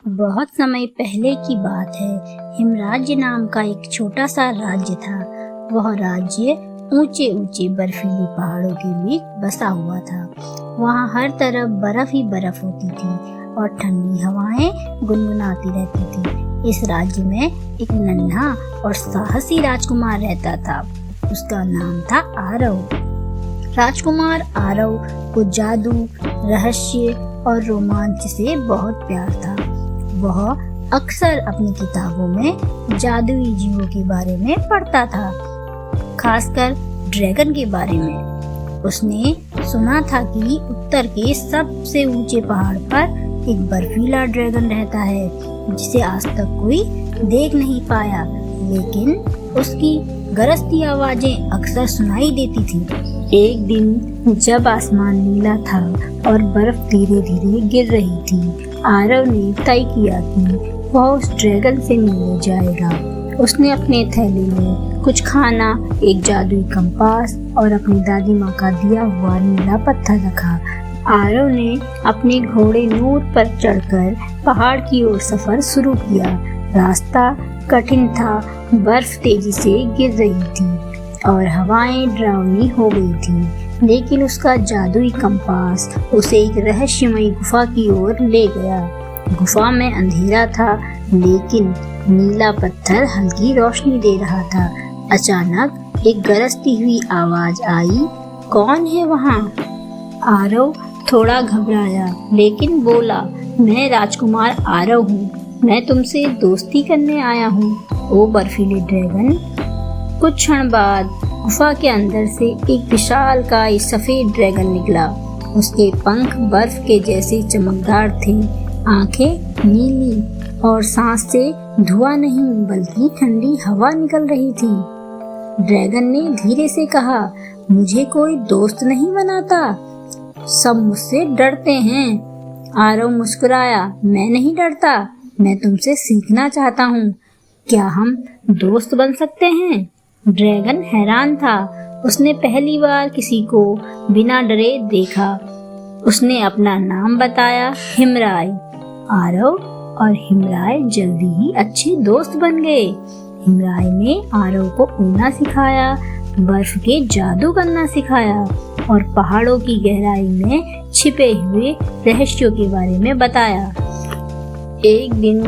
बहुत समय पहले की बात है। हिमराज्य नाम का एक छोटा सा राज्य था। वह राज्य ऊंचे ऊंचे बर्फीले पहाड़ों के बीच बसा हुआ था। वहाँ हर तरफ बर्फ ही बर्फ होती थी और ठंडी हवाएं गुनगुनाती रहती थी। इस राज्य में एक नन्हा और साहसी राजकुमार रहता था। उसका नाम था आरव। राजकुमार आरव को जादू, रहस्य और रोमांच से बहुत प्यार था। वह अक्सर अपनी किताबों में जादुई जीवों के बारे में पढ़ता था, खासकर ड्रैगन के बारे में। उसने सुना था कि उत्तर के सबसे ऊंचे पहाड़ पर एक बर्फीला ड्रैगन रहता है, जिसे आज तक कोई देख नहीं पाया, लेकिन उसकी गरजती आवाजें अक्सर सुनाई देती थी। एक दिन जब आसमान नीला था और बर्फ धीरे धीरे गिर रही थी, आरव ने तय किया कि वह उस ड्रैगन से मिलने जाएगा। उसने अपने थैले में कुछ खाना, एक जादुई कंपास और अपनी दादी माँ का दिया हुआ नीला पत्थर रखा। आरव ने अपने घोड़े नूर पर चढ़कर पहाड़ की ओर सफर शुरू किया। रास्ता कठिन था, बर्फ तेजी से गिर रही थी और हवाएं डरावनी हो गई थी, लेकिन उसका जादुई कंपास उसे एक रहस्यमयी गुफा की ओर ले गया। गुफा में अंधेरा था, लेकिन नीला पत्थर हल्की रोशनी दे रहा था। अचानक एक गरजती हुई आवाज आई, कौन है वहाँ? आरव थोड़ा घबराया, लेकिन बोला, मैं राजकुमार आरव हूँ। मैं तुमसे दोस्ती करने आया हूँ। ओ बर्फीले ड्रैगन। कुछ क्षण बाद गुफा के अंदर से एक विशालकाय सफेद ड्रैगन निकला। उसके पंख बर्फ के जैसे चमकदार थे, आंखें नीली और सांस से धुआं नहीं बल्कि ठंडी हवा निकल रही थी। ड्रैगन ने धीरे से कहा, मुझे कोई दोस्त नहीं बनाता, सब मुझसे डरते हैं। आरव मुस्कुराया, मैं नहीं डरता, मैं तुमसे सीखना चाहता हूँ। क्या हम दोस्त बन सकते हैं? ड्रैगन हैरान था। उसने पहली बार किसी को बिना डरे देखा। उसने अपना नाम बताया, हिमराय। आरव और हिमराय जल्दी ही अच्छे दोस्त बन गए। हिमराय ने आरव को उड़ना सिखाया, बर्फ के जादू करना सिखाया और पहाड़ों की गहराई में छिपे हुए रहस्यों के बारे में बताया। एक दिन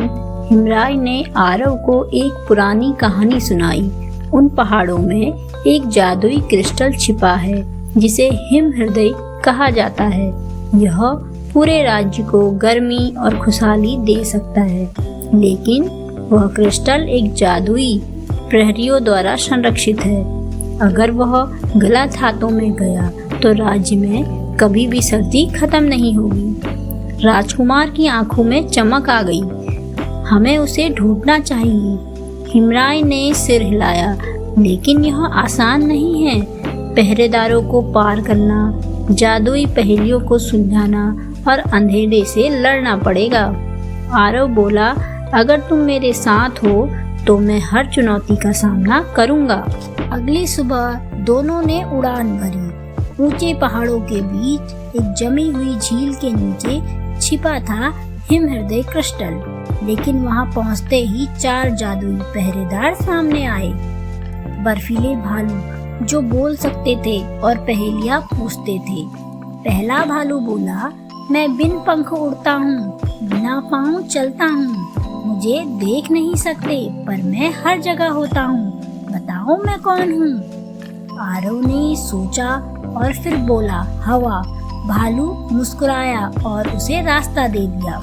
हिमराय ने आरव को एक पुरानी कहानी सुनाई। उन पहाड़ों में एक जादुई क्रिस्टल छिपा है, जिसे हिम हृदय कहा जाता है। यह पूरे राज्य को गर्मी और खुशहाली दे सकता है, लेकिन वह क्रिस्टल एक जादुई प्रहरियों द्वारा संरक्षित है। अगर वह गलत हाथों में गया तो राज्य में कभी भी सर्दी खत्म नहीं होगी। राजकुमार की आंखों में चमक आ गई। हमें उसे ढूंढना चाहिए। हिमराय ने सिर हिलाया, लेकिन यह आसान नहीं है। पहरेदारों को पार करना, जादुई पहेलियों को सुलझाना और अंधेरे से लड़ना पड़ेगा। आरव बोला, अगर तुम मेरे साथ हो तो मैं हर चुनौती का सामना करूंगा। अगली सुबह दोनों ने उड़ान भरी। ऊंचे पहाड़ों के बीच एक जमी हुई झील के नीचे छिपा था हिम हृदय क्रिस्टल, लेकिन वहां पहुंचते ही 4 जादुई पहरेदार सामने आए। बर्फीले भालू जो बोल सकते थे और पहेलियां पूछते थे। पहला भालू बोला, मैं बिन पंख उड़ता हूँ, बिना पाँव चलता हूँ, मुझे देख नहीं सकते पर मैं हर जगह होता हूँ, बताओ मैं कौन हूँ? आरव ने सोचा और फिर बोला, हवा। भालू मुस्कुराया और उसे रास्ता दे दिया।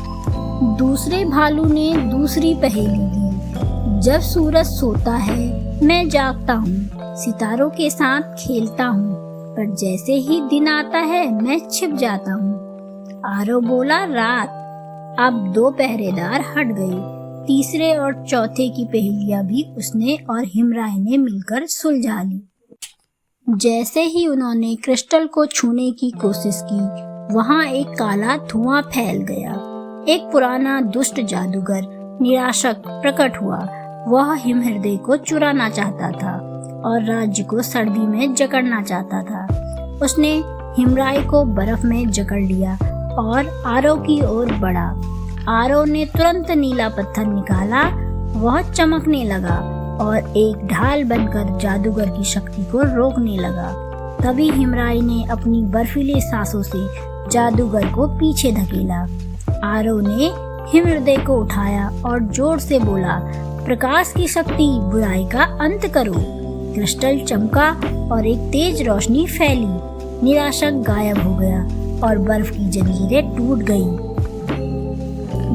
दूसरे भालू ने दूसरी पहेली दी, जब सूरज सोता है मैं जागता हूँ, सितारों के साथ खेलता हूँ, पर जैसे ही दिन आता है मैं छिप जाता हूँ। आरव बोला, रात। अब 2 पहरेदार हट गए। तीसरे और चौथे की पहेलियां भी उसने और हिमराय ने मिलकर सुलझा ली। जैसे ही उन्होंने क्रिस्टल को छूने की कोशिश की, वहाँ एक काला धुआं फैल गया। एक पुराना दुष्ट जादूगर निराशक प्रकट हुआ। वह हिम हृदय को चुराना चाहता था और राज्य को सर्दी में जकड़ना चाहता था। उसने हिमराय को बर्फ में जकड़ लिया और आरव की ओर बढ़ा। आरव ने तुरंत नीला पत्थर निकाला। वह चमकने लगा और एक ढाल बनकर जादूगर की शक्ति को रोकने लगा। तभी हिमराई ने अपनी बर्फीली सांसों से जादूगर को पीछे धकेला। आरव ने हिमहृदय को उठाया और जोर से बोला, प्रकाश की शक्ति, बुराई का अंत करो। क्रिस्टल चमका और एक तेज रोशनी फैली। निराशक गायब हो गया और बर्फ की जंजीरें टूट गईं।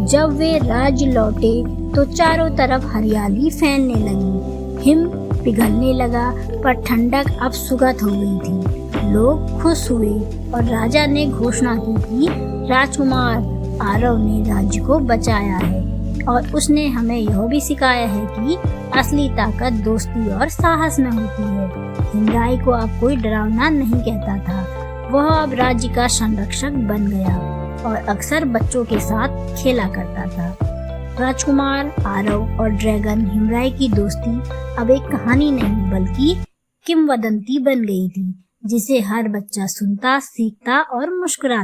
जब वे राज्य लौटे तो चारों तरफ हरियाली फैलने लगी। हिम पिघलने लगा, पर ठंडक अब सुगत हो गई थी। लोग खुश हुए और राजा ने घोषणा की कि राजकुमार आरव ने राज्य को बचाया है और उसने हमें यह भी सिखाया है कि असली ताकत दोस्ती और साहस में होती है। हिमराई को अब कोई डरावना नहीं कहता था। वह अब राज्य का संरक्षक बन गया और अक्सर बच्चों के साथ खेला करता था। राजकुमार आरव और ड्रैगन हिमराई की दोस्ती अब एक कहानी नहीं बल्कि किंवदंती बन गई थी, जिसे हर बच्चा सुनता, सीखता और मुस्कुराता।